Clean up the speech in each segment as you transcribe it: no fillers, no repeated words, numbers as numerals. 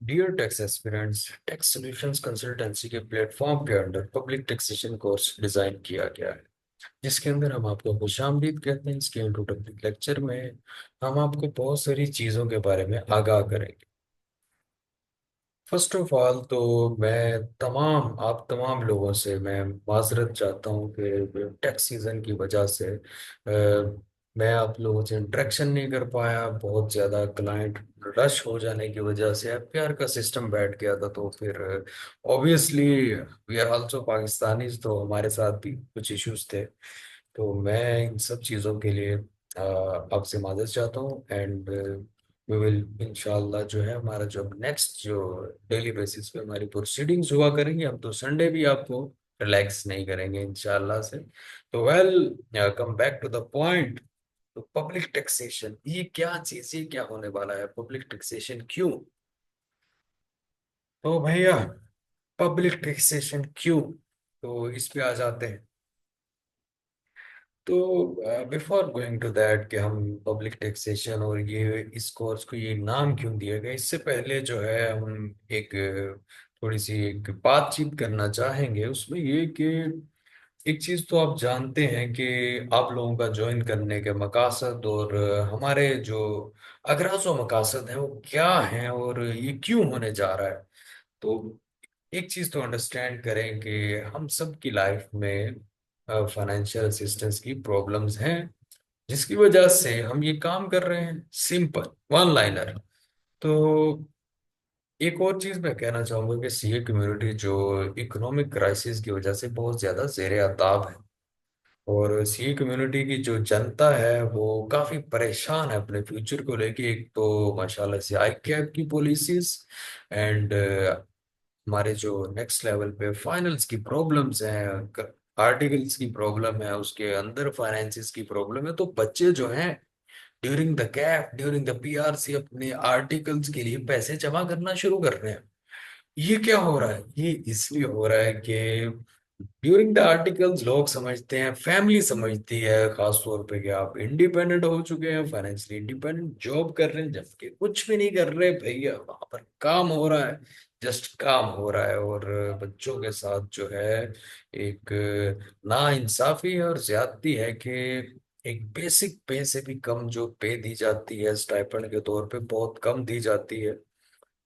Dear tax aspirants, tax solutions consultancy के platform के under public taxation course design किया गया है, जिसके अंदर हम आपको खुशामदीद कहते हैं। इसके इंट्रोडक्टरी लेक्चर में हम आपको बहुत सारी चीज़ों के बारे में आगाह करेंगे। फर्स्ट ऑफ ऑल तो मैं आप तमाम लोगों से मैं माजरत चाहता हूँ कि टैक्स सीजन की वजह से मैं आप लोगों से इंटरेक्शन नहीं कर पाया। बहुत ज़्यादा क्लाइंट रश हो जाने की वजह से एफपीआर का सिस्टम बैठ गया था, तो फिर obviously we are also Pakistani, तो हमारे साथ भी कुछ इश्यूज थे। तो मैं इन सब चीज़ों के लिए आपसे माजरत चाहता हूँ। एंड वी विल इंशाल्लाह जो है हमारा जो नेक्स्ट जो डेली बेसिस पे हमारी प्रोसीडिंग्स हुआ करेंगे, हम तो संडे भी आपको रिलैक्स नहीं करेंगे इंशाल्लाह से। तो well, come back to the point. तो पब्लिक टैक्सेशन ये क्या चीज, ये क्या होने वाला है, पब्लिक टैक्सेशन क्यों? तो भैया, पब्लिक टैक्सेशन क्यों, तो इस पे आ जाते हैं। तो बिफोर गोइंग टू दैट कि हम पब्लिक टैक्सेशन और ये इस कोर्स को ये नाम क्यों दिया गया, इससे पहले जो है हम एक थोड़ी सी एक बातचीत करना चाहेंगे। उसमें ये कि एक चीज़ तो आप जानते हैं कि आप लोगों का ज्वाइन करने के मकासद और हमारे जो अगराज व मकासद हैं वो क्या हैं और ये क्यों होने जा रहा है। तो एक चीज तो अंडरस्टैंड करें कि हम सब की लाइफ में फाइनेंशियल असिस्टेंस की प्रॉब्लम्स हैं, जिसकी वजह से हम ये काम कर रहे हैं। Simple one liner. तो एक और चीज मैं कहना चाहूंगा कि सीए कम्युनिटी जो इकोनॉमिक क्राइसिस की वजह से बहुत ज्यादा जेर अताब है, और सीए कम्युनिटी की जो जनता है वो काफी परेशान है अपने फ्यूचर को लेके। एक तो माशाल्लाह से आई कैप की पॉलिसीज, एंड हमारे जो नेक्स्ट लेवल पे फाइनल्स की प्रॉब्लम्स हैं, आर्टिकल्स की प्रॉब्लम है, उसके अंदर फाइनेंसिस की प्रॉब्लम है। तो बच्चे जो हैं during the cap, during the PRC अपने आर्टिकल्स के लिए पैसे जमा करना शुरू कर रहे हैं। ये क्या हो रहा है? ये इसलिए हो रहा है कि ड्यूरिंग द आर्टिकल्स लोग समझते हैं, फैमिली समझती है खास तौर पे कि आप इंडिपेंडेंट हो चुके हैं, फाइनेंशियली इंडिपेंडेंट, जॉब कर रहे हैं, जबकि कुछ भी नहीं कर रहे भैया। वहां पर काम हो रहा है, जस्ट काम हो रहा है। और बच्चों के साथ जो है एक ना इंसाफी और ज्यादती है कि एक बेसिक पे से भी कम जो पे दी जाती है स्टाइपेंड के तौर पे, बहुत कम दी जाती है।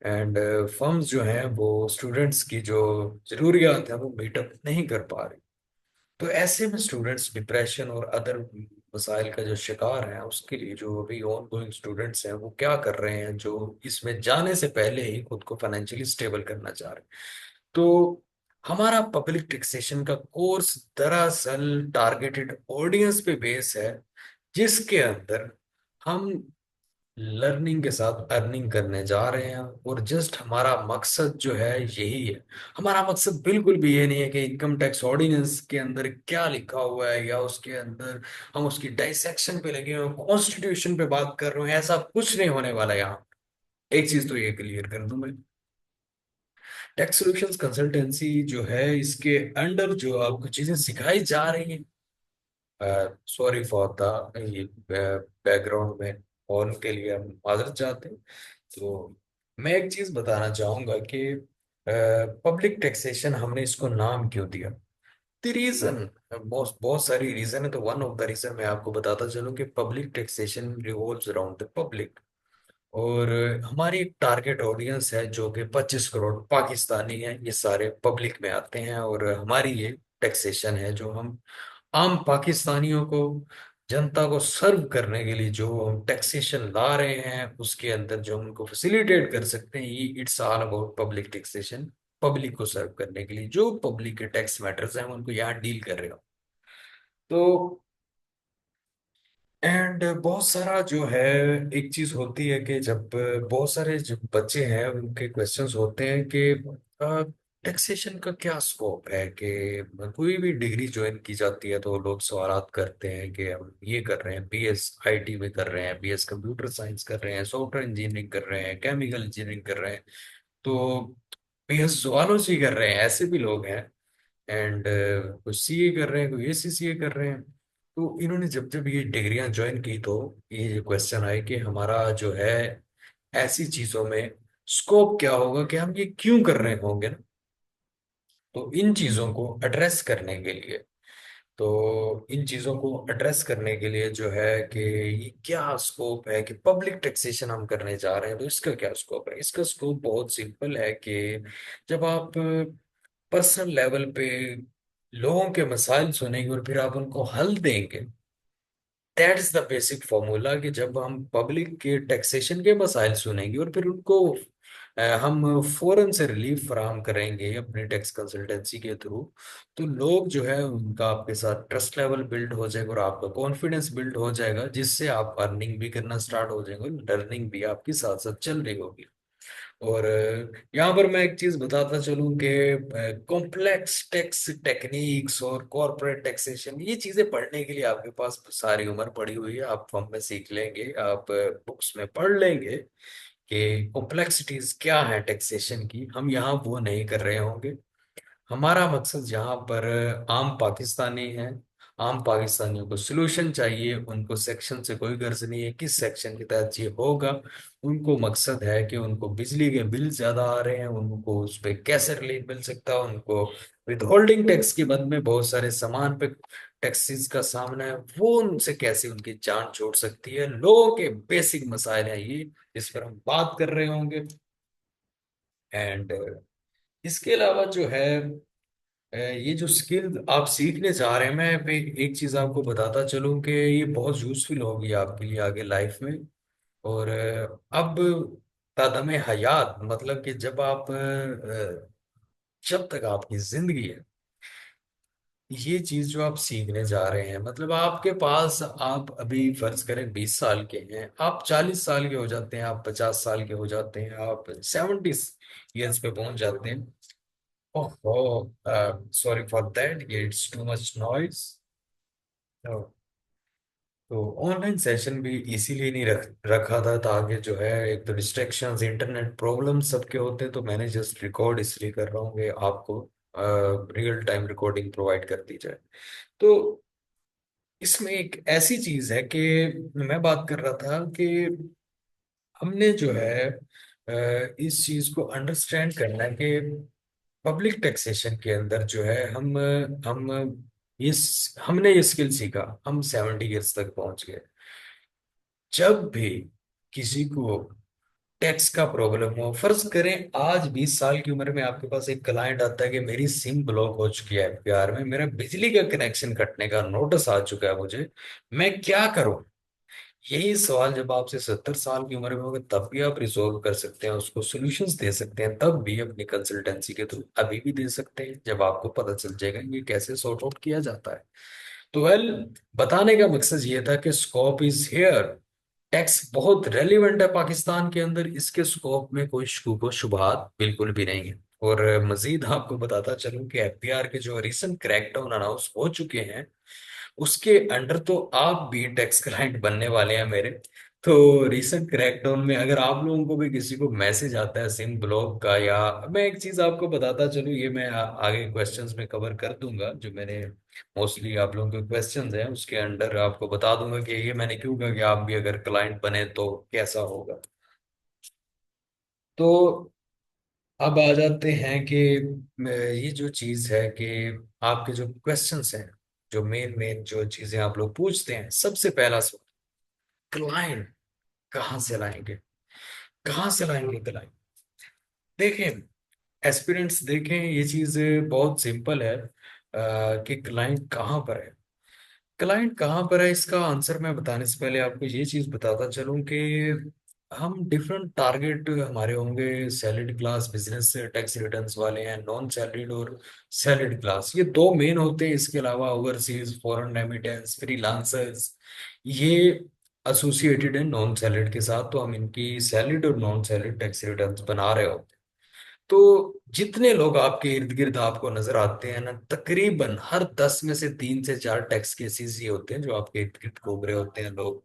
एंड फर्म्स जो हैं वो स्टूडेंट्स की जो जरूरियात है वो मीटअप नहीं कर पा रही। तो ऐसे में स्टूडेंट्स डिप्रेशन और अदर मसाइल का जो शिकार हैं, उसके लिए जो अभी ऑन गोइंग स्टूडेंट्स हैं वो क्या कर रहे हैं, जो इसमें जाने से पहले ही खुद को फाइनेंशियली स्टेबल करना चाह रहे हैं। तो हमारा पब्लिक टैक्सेशन का कोर्स दरअसल टारगेटेड ऑडियंस पे बेस है, जिसके अंदर हम लर्निंग के साथ अर्निंग करने जा रहे हैं। और जस्ट हमारा मकसद जो है यही है। हमारा मकसद बिल्कुल भी ये नहीं है कि इनकम टैक्स ऑर्डिनेंस के अंदर क्या लिखा हुआ है या उसके अंदर हम उसकी डाइसेक्शन पे लगे हुए कॉन्स्टिट्यूशन पे बात कर रहे हैं। ऐसा कुछ नहीं होने वाला यहाँ। एक चीज तो ये क्लियर कर दूं मैं, टैक्स सॉल्यूशंस कंसल्टेंसी जो है इसके अंडर जो आपको चीजें सिखाई जा रही हैं, सॉरी फॉर द ये बैकग्राउंड में हॉर्न के लिए हम माजरत चाहते हैं। तो मैं एक चीज बताना चाहूंगा कि पब्लिक टैक्सेशन हमने इसको नाम क्यों दिया। द रीजन, बहुत बहुत सारी रीजन है। तो वन ऑफ द रीजन मैं आपको बताता चलूं कि public taxation revolves around the public. और हमारी एक टारगेट ऑडियंस है जो कि 25 करोड़ पाकिस्तानी है, ये सारे पब्लिक में आते हैं। और हमारी ये टैक्सेशन है जो हम आम पाकिस्तानियों को, जनता को सर्व करने के लिए जो हम टैक्सेशन ला रहे हैं, उसके अंदर जो हम उनको फैसिलिटेट कर सकते हैं, ये it's all about public taxation. Public को सर्व करने के लिए जो पब्लिक के टैक्स मैटर्स हैं हम उनको यहाँ डील कर रहे हो। तो एंड बहुत सारा जो है एक चीज होती है कि जब बहुत सारे जो बच्चे हैं उनके क्वेश्चंस होते हैं कि टैक्सेशन का क्या स्कोप है, कि कोई भी डिग्री ज्वाइन की जाती है तो लोग सवालात करते हैं कि हम ये कर रहे हैं, बीएस आईटी में कर रहे हैं, बीएस कंप्यूटर साइंस कर रहे हैं, सॉफ्टवेयर इंजीनियरिंग कर रहे हैं, केमिकल इंजीनियरिंग कर रहे हैं, तो बीएस जुआलॉजी कर रहे हैं, ऐसे भी लोग हैं। एंड कुछ सीए कर रहे हैं, कोई एसीसीए कर रहे हैं। तो इन्होंने जब जब ये डिग्रियां ज्वाइन की तो ये क्वेश्चन आए कि हमारा जो है ऐसी चीजों में स्कोप क्या होगा कि हम ये क्यों कर रहे होंगे ना। तो इन चीजों को एड्रेस करने के लिए, तो इन चीजों को एड्रेस करने के लिए जो है कि ये क्या स्कोप है कि पब्लिक टैक्सेशन हम करने जा रहे हैं, तो इसका क्या स्कोप है। इसका स्कोप बहुत सिंपल है कि जब आप पर्सनल लेवल पे लोगों के मसाइल सुनेंगे और फिर आप उनको हल देंगे, that is the basic formula. कि जब हम पब्लिक के टैक्सेशन के मसाइल सुनेंगे और फिर उनको हम फौरन से रिलीफ फराहम करेंगे अपनी टैक्स कंसल्टेंसी के थ्रू, तो लोग जो है उनका आपके साथ ट्रस्ट लेवल बिल्ड हो जाएगा और आपका कॉन्फिडेंस बिल्ड हो जाएगा, जिससे आप अर्निंग भी करना स्टार्ट हो जाएंगे और लर्निंग भी आपकी साथ साथ चल रही होगी। और यहाँ पर मैं एक चीज बताता चलूं कि कॉम्प्लेक्स टैक्स टेक्निक्स और कॉर्पोरेट टैक्सेशन, ये चीजें पढ़ने के लिए आपके पास सारी उम्र पड़ी हुई है। आप हम में सीख लेंगे, आप बुक्स में पढ़ लेंगे कि कॉम्प्लेक्सिटीज क्या है टैक्सेशन की। हम यहाँ वो नहीं कर रहे होंगे। हमारा मकसद यहाँ पर आम पाकिस्तानी है। आम पाकिस्तानियों को सोल्यूशन चाहिए, उनको सेक्शन से कोई गर्ज नहीं है किस सेक्शन के तहत ये होगा। उनको मकसद है कि उनको बिजली के बिल ज्यादा आ रहे हैं, उनको उस पर कैसे रिलीफ मिल सकता है, उनको विद होल्डिंग टैक्स के बद में बहुत सारे सामान पे टैक्सेस का सामना है, वो उनसे कैसे उनकी जान छोड़ सकती है। लोगों के बेसिक मसाइल हैं ये, इस पर हम बात कर रहे होंगे। एंड इसके अलावा जो है ये जो स्किल आप सीखने जा रहे हैं, मैं एक चीज आपको बताता चलूं कि ये बहुत यूजफुल होगी आपके लिए आगे लाइफ में। और अब तादमे हयात, मतलब कि जब आप जब तक आपकी जिंदगी है, ये चीज जो आप सीखने जा रहे हैं, मतलब आपके पास, आप अभी फर्ज करें 20 साल के हैं, आप 40 साल के हो जाते हैं, आप 50 साल के हो जाते हैं, आप 70 ईयर्स पे पहुंच जाते हैं। ओहो, sorry for that, it's too much noise. तो ऑनलाइन सेशन भी इसीलिए नहीं रखा था, ताकि जो है, एक तो डिस्ट्रैक्शंस, इंटरनेट प्रॉब्लम सबके होते हैं, तो मैंने जस्ट रिकॉर्ड इसलिए कर रहा हूँ कि आपको रियल टाइम रिकॉर्डिंग प्रोवाइड कर दी जाए। तो इसमें एक ऐसी चीज है कि मैं बात कर रहा था कि हमने जो है इस चीज को अंडरस्टैंड करना है कि पब्लिक टैक्सेशन के अंदर जो है, हम इस हमने ये स्किल सीखा, हम 70 ईयर्स तक पहुंच गए। जब भी किसी को टैक्स का प्रॉब्लम हो, फर्ज करें आज 20 साल की उम्र में आपके पास एक क्लाइंट आता है कि मेरी सिम ब्लॉक हो चुकी है एफबीआर में, मेरा बिजली का कनेक्शन कटने का नोटिस आ चुका है, मुझे मैं क्या करूं। यही सवाल जब आपसे 70 साल की उम्र में होगा, तब भी आप रिजोल्व कर सकते हैं, उसको सॉल्यूशंस दे सकते हैं, तब भी अपनी कंसल्टेंसी के थ्रू अभी भी दे सकते हैं, जब आपको पता चल जाएगा ये कैसे सॉर्ट आउट किया जाता है। तो वेल, बताने का मकसद ये था कि स्कोप इज हेयर। टैक्स बहुत रेलिवेंट है पाकिस्तान के अंदर, इसके स्कोप में कोई शुबह शुबहात बिल्कुल भी नहीं है। और मजीद आपको बताता चलूं कि एफबीआर के जो रिसेंट क्रैकडाउन अनाउंस हो चुके हैं, उसके अंडर तो आप भी टैक्स क्लाइंट बनने वाले हैं मेरे। तो रिसेंट क्रैकडाउन में अगर आप लोगों को भी किसी को मैसेज आता है सिम ब्लॉक का, या मैं एक चीज आपको बताता चलूं, ये मैं आगे क्वेश्चंस में कवर कर दूंगा, जो मैंने मोस्टली आप लोगों के क्वेश्चंस हैं उसके अंडर आपको बता दूंगा कि ये मैंने क्यों कहा कि आप भी अगर क्लाइंट बने तो कैसा होगा। तो अब आ जाते हैं कि ये जो चीज है कि आपके जो क्वेश्चंस हैं, जो मेन मेन जो चीजें आप लोग पूछते हैं, सबसे पहला सवाल, क्लाइंट कहाँ से लाएंगे, कहाँ से लाएंगे क्लाइंट। देखें एस्पिरेंट्स, देखें ये चीज बहुत सिंपल है कि क्लाइंट कहाँ पर है। क्लाइंट कहाँ पर है, इसका आंसर मैं बताने से पहले आपको ये चीज बताता चलूं कि हम डिफरेंट टारगेट हमारे होंगे। Salaried class business tax returns वाले हैं, नॉन सैलरीड और सैलरीड क्लास, ये दो मेन होते हैं। इसके अलावा ओवरसीज, फॉरेन रेमिटेंस, फ्रीलांसर्स, ये एसोसिएटेड है नॉन सैलरीड के साथ, तो हम इनकी सैलरीड और नॉन सैलरीड टैक्स रिटर्न्स बना रहे होते हैं। तो जितने लोग आपके इर्द गिर्द आपको नजर आते हैं ना, तकरीबन हर 10 में से 3 से 4 टैक्स केसेस ये होते हैं जो आपके इर्द गिर्द घूम रहे होते हैं लोग।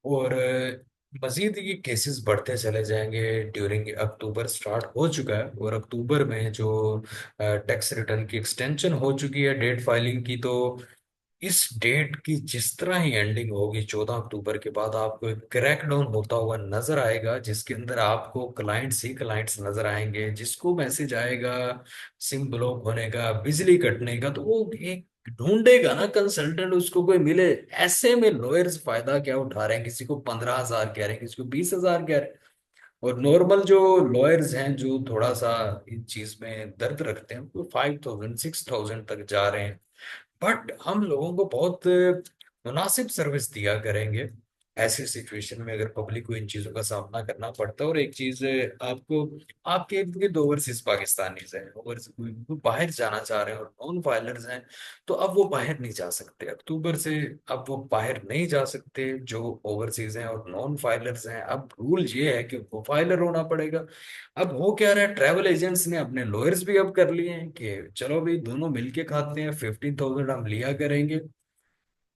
और मजीद ये केसेस बढ़ते चले जाएंगे। ड्यूरिंग अक्टूबर स्टार्ट हो चुका है, और अक्टूबर में जो टैक्स रिटर्न की एक्सटेंशन हो चुकी है डेट फाइलिंग की, तो इस डेट की जिस तरह ही एंडिंग होगी 14 अक्टूबर के बाद आपको एक क्रैकडाउन होता हुआ नजर आएगा, जिसके अंदर आपको क्लाइंट्स ही क्लाइंट्स नजर आएंगे। जिसको मैसेज आएगा सिम ब्लॉक होने का, बिजली कटने का, तो वो एक ढूंढेगा ना कंसल्टेंट, उसको कोई मिले। ऐसे में लॉयर्स फायदा क्या उठा रहे हैं? किसी को 15,000 कह रहे हैं, किसी को 20,000 कह रहे हैं। और नॉर्मल जो लॉयर्स हैं जो थोड़ा सा इन चीज में दर्द रखते हैं, वो 5,000 6,000 तक जा रहे हैं। बट हम लोगों को बहुत मुनासिब सर्विस दिया करेंगे ऐसी सिचुएशन में, अगर पब्लिक को इन चीजों का सामना करना पड़ता है। और एक चीज आपको, आपके इर्द गिर्द ओवरसीज पाकिस्तानीज हैं, ओवरसीज वो बाहर जाना चाह रहे हैं और नॉन फाइलर्स हैं, तो अब वो बाहर नहीं जा सकते अक्टूबर से। अब वो बाहर नहीं जा सकते जो ओवरसीज हैं और नॉन फाइलर्स हैं। अब रूल ये है कि वो फाइलर होना पड़ेगा। अब हो क्या रहा है, ट्रैवल एजेंट्स ने अपने लॉयर्स भी अब कर लिए हैं कि चलो भाई दोनों मिलके खाते हैं, 15,000 हम लिया करेंगे।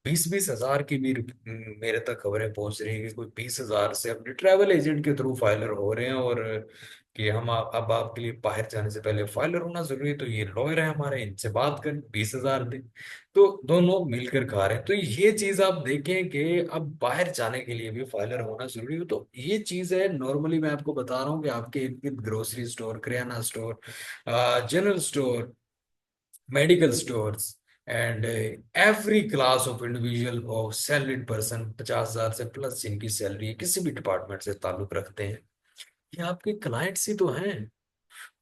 20-20 हजार की भी मेरे तक खबरें पहुंच रही है कि कोई 20,000 से अपने ट्रैवल एजेंट के थ्रू फाइलर हो रहे हैं। और कि हम अब आपके लिए बाहर जाने से पहले फाइलर होना जरूरी है, तो ये लॉयर है हमारे, इनसे बात करें 20,000 दें। तो दोनों मिलकर खा रहे हैं। तो ये चीज आप देखें कि अब बाहर जाने के लिए भी फाइलर होना जरूरी हो। तो ये चीज है, नॉर्मली मैं आपको बता रहा हूँ कि आपके इर्द गिर्द grocery store, kirana store, general store, medical stores and every class of individual of salaried person, 50,000 से प्लस जिनकी सैलरी किसी भी डिपार्टमेंट से ताल्लुक रखते हैं, ये आपके क्लाइंट्स ही तो हैं।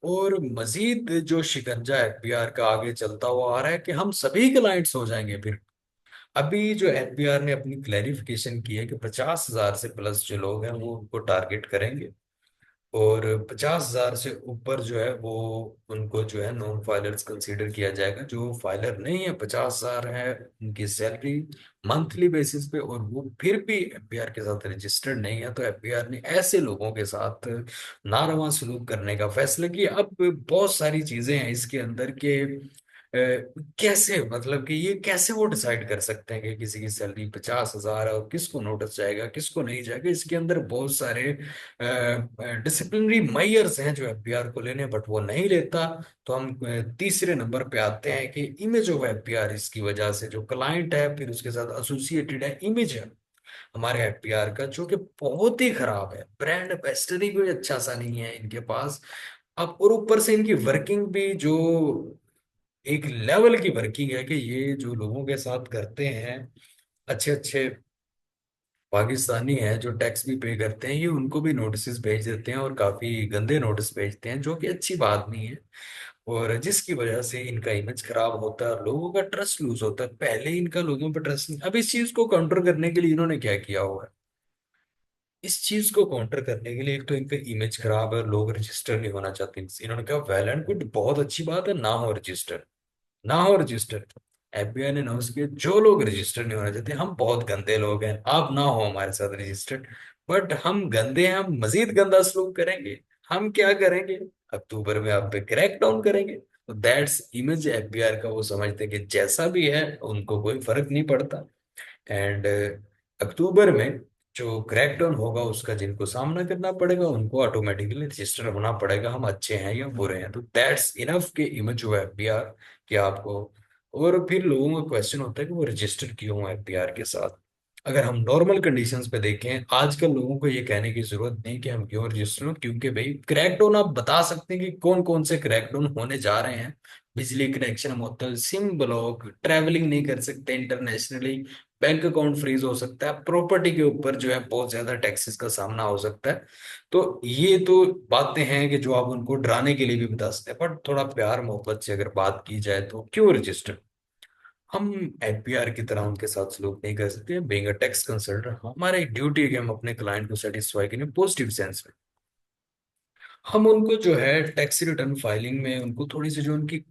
और मजीद जो शिकंजा एफबीआर का आगे चलता हुआ आ रहा है कि हम सभी क्लाइंट्स हो जाएंगे फिर। अभी जो एफबीआर ने अपनी क्लैरिफिकेशन की है कि 50,000 से प्लस जो लोग हैं वो उनको टारगेट करेंगे, और 50,000 से ऊपर जो है वो उनको जो है नॉन फाइलर्स कंसीडर किया जाएगा। जो फाइलर नहीं है, 50,000 है उनकी सैलरी मंथली बेसिस पे, और वो फिर भी एफबीआर के साथ रजिस्टर्ड नहीं है, तो एफबीआर ने ऐसे लोगों के साथ नारवा सलूक करने का फैसला किया। अब बहुत सारी चीजें हैं इसके अंदर के कैसे, मतलब कि ये कैसे वो डिसाइड कर सकते हैं कि किसी की सैलरी 50,000 है और किसको नोटिस जाएगा किसको नहीं जाएगा। इसके अंदर बहुत सारे डिसिप्लिनरी मेजर्स हैं जो एफबीआर को लेने, बट वो नहीं लेता। तो हम तीसरे नंबर पे आते हैं कि इमेज ऑफ एफबीआर, इसकी वजह से जो क्लाइंट है फिर उसके साथ एसोसिएटेड है, इमेज है हमारे एफबीआर का, जो कि बहुत ही खराब है। ब्रांड एम्बेसडर ही कोई अच्छा सा नहीं है इनके पास। अब और ऊपर से इनकी वर्किंग भी जो एक लेवल की वर्किंग है कि ये जो लोगों के साथ करते हैं, अच्छे अच्छे पाकिस्तानी हैं जो टैक्स भी पे करते हैं, ये उनको भी नोटिस भेज देते हैं, और काफी गंदे नोटिस भेजते हैं, जो कि अच्छी बात नहीं है। और जिसकी वजह से इनका इमेज खराब होता है और लोगों का ट्रस्ट लूज होता है। पहले इनका लोगों पर ट्रस्ट नहीं। अब इस चीज को काउंटर करने के लिए इन्होंने क्या किया हुआ है, इस चीज को काउंटर करने के लिए, एक तो इनका इमेज खराब है, लोग रजिस्टर नहीं होना चाहते। इन्होंने कहा वेल एंड गुड, बहुत अच्छी बात है, ना हो रजिस्टर, ना हो रजिस्टर। एफबीआई ने अनाउंस किया जो लोग रजिस्टर नहीं होना चाहते, हम बहुत गंदे लोग हैं, आप ना हो हमारे साथ रजिस्टर्ड। बट हम गंदे हैं, हम मजीद गंदा सलूक करेंगे। हम क्या करेंगे, अक्टूबर में आप पे क्रैक डाउन करेंगे। तो दैट्स इमेज एफबीआर का। वो समझते हैं कि जैसा भी है उनको कोई फर्क नहीं पड़ता। एंड अक्टूबर में जो क्रैकडाउन होगा उसका जिनको सामना करना पड़ेगा उनको ऑटोमेटिकली रजिस्टर होना पड़ेगा, हम अच्छे हैं या बुरे हैं। तो दैट्स इनफ के इमेज जो है एफबीआर कि आपको। और फिर लोगों का क्वेश्चन होता है कि वो रजिस्टर क्यों है एफबीआर के साथ। अगर हम नॉर्मल कंडीशंस पे देखें, आजकल लोगों को ये कहने की जरूरत नहीं कि हम क्यों रजिस्टर हो, क्योंकि भाई क्रैकडाउन आप बता सकते हैं कि कौन कौन से क्रैकडाउन होने जा रहे हैं। बिजली कनेक्शन मुअत्तल, सिम ब्लॉक, ट्रैवलिंग नहीं कर सकते इंटरनेशनली, बैंक अकाउंट फ्रीज हो सकता है, प्रॉपर्टी के ऊपर जो है बहुत ज्यादा टैक्सेस का सामना हो सकता है। तो ये तो बातें हैं कि जो आप उनको डराने के लिए भी बता सकते हैं, बट थोड़ा प्यार मोहब्बत से अगर बात की जाए तो क्यों रजिस्टर। हम एफबीआर की तरह उनके साथ सलूक नहीं कर सकते। बीइंग अ टैक्स कंसल्टेंट हमारा एक ड्यूटी है कि हम अपने क्लाइंट को सेटिस्फाई करें पॉजिटिव सेंस में। हम उनको जो है टैक्स रिटर्न फाइलिंग में उनको थोड़ी सी जो उनकी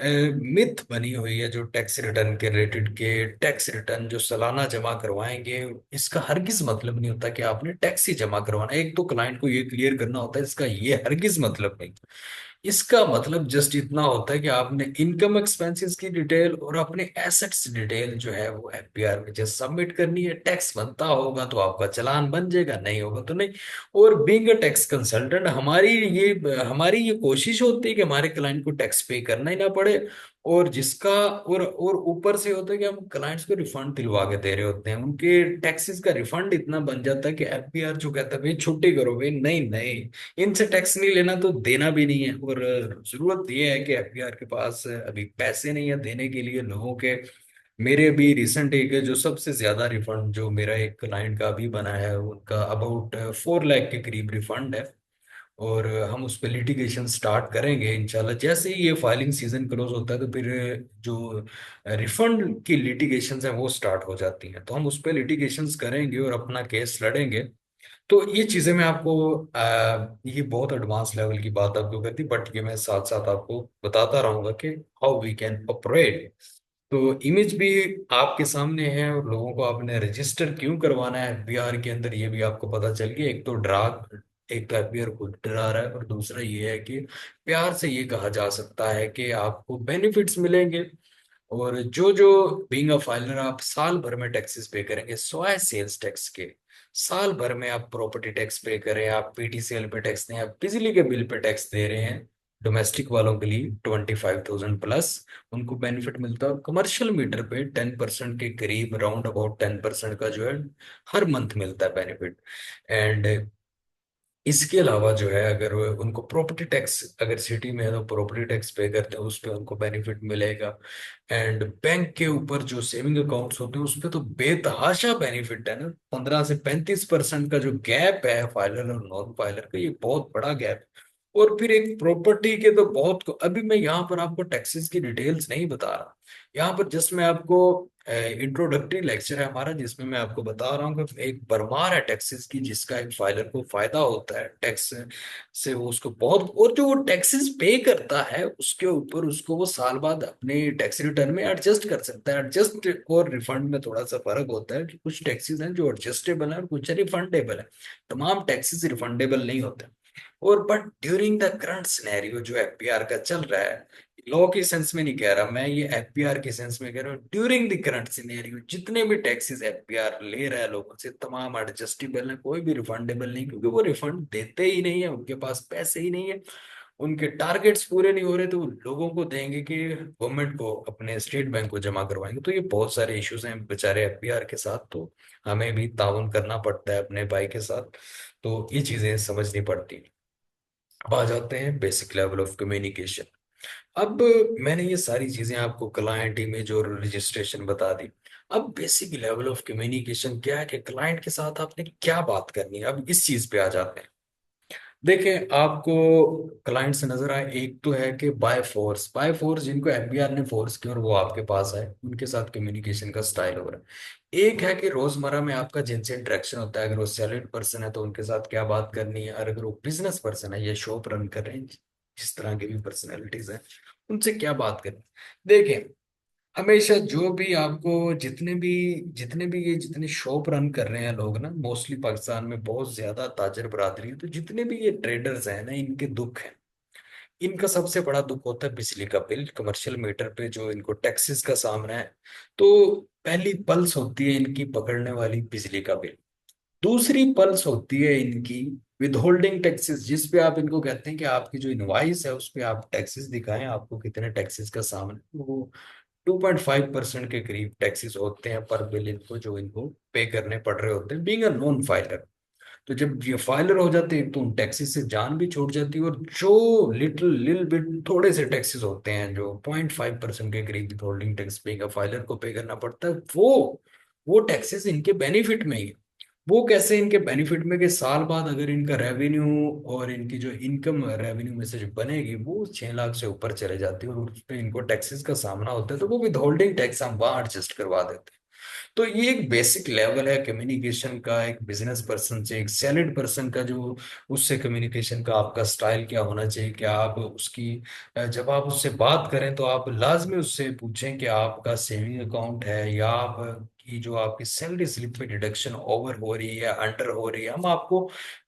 मिथ बनी हुई है जो टैक्स रिटर्न के रिलेटेड, के टैक्स रिटर्न जो सालाना जमा करवाएंगे, इसका हरगिज मतलब नहीं होता कि आपने टैक्स ही जमा करवाना है। एक तो क्लाइंट को ये क्लियर करना होता है, इसका ये हरगिज मतलब नहीं। इसका मतलब जस्ट इतना होता है कि आपने इनकम एक्सपेंसेस की डिटेल और अपने एसेट्स डिटेल जो है वो एफबीआर में जस्ट सबमिट करनी है। टैक्स बनता होगा तो आपका चालान बन जाएगा, नहीं होगा तो नहीं। और बीइंग अ टैक्स कंसल्टेंट हमारी ये कोशिश होती है कि हमारे क्लाइंट को टैक्स पे करना ही ना पड़े। और जिसका और ऊपर से होता है कि हम क्लाइंट्स को रिफंड दिलवा के दे रहे होते हैं, उनके टैक्सेस का रिफंड इतना बन जाता है कि एफबीआर जो कहता है भाई छुट्टी करो भाई, नहीं नहीं, इनसे टैक्स नहीं लेना तो देना भी नहीं है। और जरूरत ये है कि एफबीआर के पास अभी पैसे नहीं है देने के लिए लोगों के। मेरे भी रिसेंट एक है जो सबसे ज्यादा रिफंड जो मेरा एक क्लाइंट का भी बना है, उनका अबाउट 4 लाख के करीब रिफंड है। और हम उस पर लिटिगेशन स्टार्ट करेंगे इंशाल्लाह। जैसे ही ये फाइलिंग सीजन क्लोज होता है तो फिर जो रिफंड की लिटिगेशंस हैं वो स्टार्ट हो जाती हैं, तो हम उस पर लिटिगेशंस करेंगे और अपना केस लड़ेंगे। तो ये चीजें मैं आपको ये बहुत एडवांस लेवल की बात आपको करती, बट ये मैं साथ साथ आपको बताता रहूंगा कि हाउ वी कैन ऑपरेट। तो इमेज भी आपके सामने है, और लोगों को आपने रजिस्टर क्यों करवाना है बिहार के अंदर ये भी आपको पता चल गया। एक तो एफबीआर खुद डरा रहा है, और दूसरा ये है कि प्यार से ये कहा जा सकता है कि आपको बेनिफिट्स मिलेंगे। और जो जो बीइंग अ फाइलर आप साल भर में टैक्सेस पे करेंगे सॉय सेल्स टैक्स के। साल भर में आप प्रॉपर्टी टैक्स पे करें, आप पीटीसीएल पे टैक्स दें, आप बिजली के बिल पे टैक्स दे रहे हैं। डोमेस्टिक वालों के लिए 25,000 प्लस उनको बेनिफिट मिलता है, और कमर्शियल मीटर पे 10% के करीब, राउंड अबाउट 10% का जो है हर मंथ मिलता है बेनिफिट। एंड इसके अलावा जो है अगर उनको प्रॉपर्टी टैक्स, अगर सिटी में है तो प्रॉपर्टी टैक्स पे करते हैं, उस पे उनको बेनिफिट मिलेगा। एंड बैंक के ऊपर जो सेविंग अकाउंट्स होते हैं उस पे तो बेतहाशा बेनिफिट है ना। 15 से 35% का जो गैप है फाइलर और नॉन फाइलर का, ये बहुत बड़ा गैप। और फिर एक प्रॉपर्टी के तो बहुत को, अभी मैं यहाँ पर आपको टैक्सेस की डिटेल्स नहीं बता रहा। यहाँ पर जस्ट मैं आपको इंट्रोडक्टरी लेक्चर है हमारा, जिसमें मैं आपको बता रहा हूँ कि एक भरमार है टैक्सेस की, जिसका एक फाइलर को फायदा होता है टैक्स से। वो उसको बहुत, और जो वो टैक्सेस पे करता है उसके ऊपर उसको वो साल बाद अपने टैक्स रिटर्न में एडजस्ट कर सकता है। एडजस्ट और रिफंड में थोड़ा सा फर्क होता है कि कुछ टैक्सेस हैं जो एडजस्टेबल है और कुछ रिफंडेबल है। तमाम टैक्सेस रिफंडेबल नहीं होते। और but during the current scenario जो एफपीआर का चल रहा है, लॉ के सेंस में नहीं कह रहा मैं, ये एफपीआर के सेंस में कह रहा हूँ, ड्यूरिंग द करंट सिनेरियो जितने भी टैक्सेस एफपीआर ले रहा है लोगों से तमाम एडजस्टेबल है, कोई भी रिफंडेबल नहीं, क्योंकि वो रिफंड देते ही नहीं है, उनके पास पैसे ही नहीं है। उनके टारगेट्स पूरे नहीं हो रहे तो वो लोगों को देंगे कि गवर्नमेंट को, अपने स्टेट बैंक को जमा करवाएंगे। तो ये बहुत सारे इश्यूज हैं बेचारे एफपीआर के साथ, तो हमें भी ताउन करना पड़ता है अपने भाई के साथ। तो ये चीजें समझनी पड़ती। अब आ जाते हैं बेसिक लेवल ऑफ कम्युनिकेशन। अब मैंने ये सारी चीजें आपको क्लाइंट इमेज और रजिस्ट्रेशन बता दी। अब बेसिक लेवल ऑफ कम्युनिकेशन क्या है कि क्लाइंट के साथ आपने क्या बात करनी है, अब इस चीज पे आ जाते हैं। देखें, आपको क्लाइंट से नजर आए, एक तो है कि बाय फोर्स जिनको एफबीआर ने फोर्स किया और वो आपके पास आए, उनके साथ कम्युनिकेशन का स्टाइल हो रहा है। एक है कि रोजमर्रा में आपका जिनसे इंटरेक्शन होता है, अगर वो सैलरीड पर्सन है तो उनके साथ क्या बात करनी है, और अगर वो बिजनेस पर्सन है या शॉप रन कर रहे हैं, जिस तरह की भी पर्सनैलिटीज हैं, उनसे क्या बात करनी। देखें, हमेशा जो भी आपको जितने भी ये जितने शॉप रन कर रहे हैं लोग ना, मोस्टली पाकिस्तान में बहुत ज्यादा ताजर बरादरी है, तो जितने भी ये ट्रेडर्स हैं ना, इनके दुख है। इनका सबसे बड़ा दुख होता है बिजली का बिल, कमर्शियल मीटर पे जो इनको टैक्सेस का सामना है। तो पहली पल्स होती है इनकी पकड़ने वाली बिजली का बिल। दूसरी पल्स होती है इनकी विद होल्डिंग टैक्सेस, जिस पे आप इनको कहते हैं कि आपकी जो इनवाइस है उस पे आप टैक्सेस दिखाएं, आपको कितने टैक्सेस का सामना है। वो 2.5% के करीब टैक्सेस होते हैं पर बिल इनको, जो इनको पे करने पड़ रहे होते हैं बीइंग अ नॉन फाइलर। तो जब ये फाइलर हो जाते हैं तो उन टैक्सेस से जान भी छूट जाती है, और जो लिल बिट थोड़े से टैक्सेस होते हैं जो 0.5% के करीब होल्डिंग टैक्स पे का फाइलर को पे करना पड़ता है, वो टैक्सेस इनके बेनिफिट में ही है। वो कैसे इनके बेनिफिट में कि साल बाद अगर इनका रेवेन्यू और इनकी जो इनकम रेवेन्यू में से जो बनेगी वो 6 लाख से ऊपर चले जाती है, और उस पर इनको टैक्सेस का सामना होता है, तो वो विद होल्डिंग टैक्स हम वहां एडजस्ट करवा देते हैं। तो ये एक बेसिक लेवल है कम्युनिकेशन का, एक बिजनेस पर्सन से एक सैलरीड पर्सन का जो, उससे कम्युनिकेशन का आपका स्टाइल क्या होना चाहिए। क्या आप उसकी जब आप उससे बात करें तो आप लाजमी उससे पूछें कि आपका सेविंग अकाउंट है, या आप की जो आपकी सैलरी स्लिप पे डिडक्शन ओवर हो रही है या अंडर हो रही है, हम आपको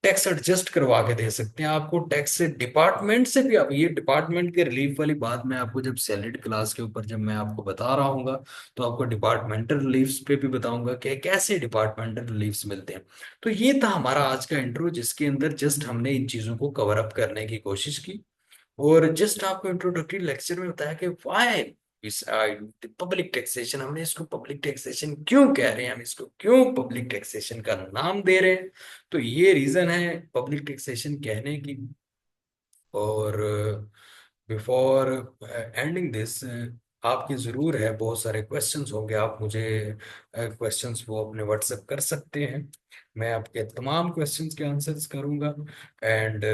टैक्स एडजस्ट करवा के दे सकते हैं। आपको टैक्स डिपार्टमेंट से भी, आप ये डिपार्टमेंट के रिलीफ वाली बात मैं आपको जब सैलरीड क्लास के ऊपर जब मैं आपको बता रहा हूँ, तो आपको डिपार्टमेंटल रिलीफ्स पे भी बताऊंगा कि कैसे डिपार्टमेंटल रिलीफ्स मिलते हैं। तो ये था हमारा आज का इंट्रो, जिसके अंदर जस्ट हमने इन चीजों को कवर अप करने की कोशिश की। और जस्ट आपको इंट्रोडक्टरी लेक्चर में बताया कि वाई इस पब्लिक टैक्सेशन, हमने इसको पब्लिक टैक्सेशन क्यों कह रहे हैं, हम इसको क्यों पब्लिक टैक्सेशन का नाम दे रहे हैं। तो ये रीजन है पब्लिक टैक्सेशन कहने की। और बिफोर एंडिंग दिस, आपके ज़रूर है बहुत सारे क्वेश्चंस होंगे, आप मुझे क्वेश्चंस वो अपने व्हाट्सएप कर सकते हैं। मैं आपके तमाम क्वेश्चंस के आंसर्स करूंगा। एंड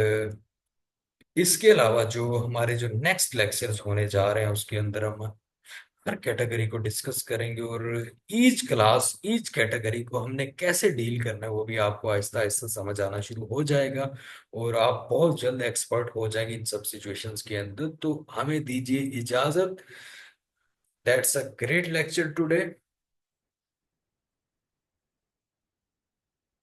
इसके अलावा जो हमारे जो नेक्स्ट लेक्चर्स होने जा रहे हैं उसके अंदर हम हर कैटेगरी को डिस्कस करेंगे, और ईच क्लास ईच कैटेगरी को हमने कैसे डील करना है वो भी आपको आहिस्ता आहिस्ता समझ आना शुरू हो जाएगा। और आप बहुत जल्द एक्सपर्ट हो जाएंगे इन सब सिचुएशंस के अंदर। तो हमें दीजिए इजाजत। That's a great lecture today.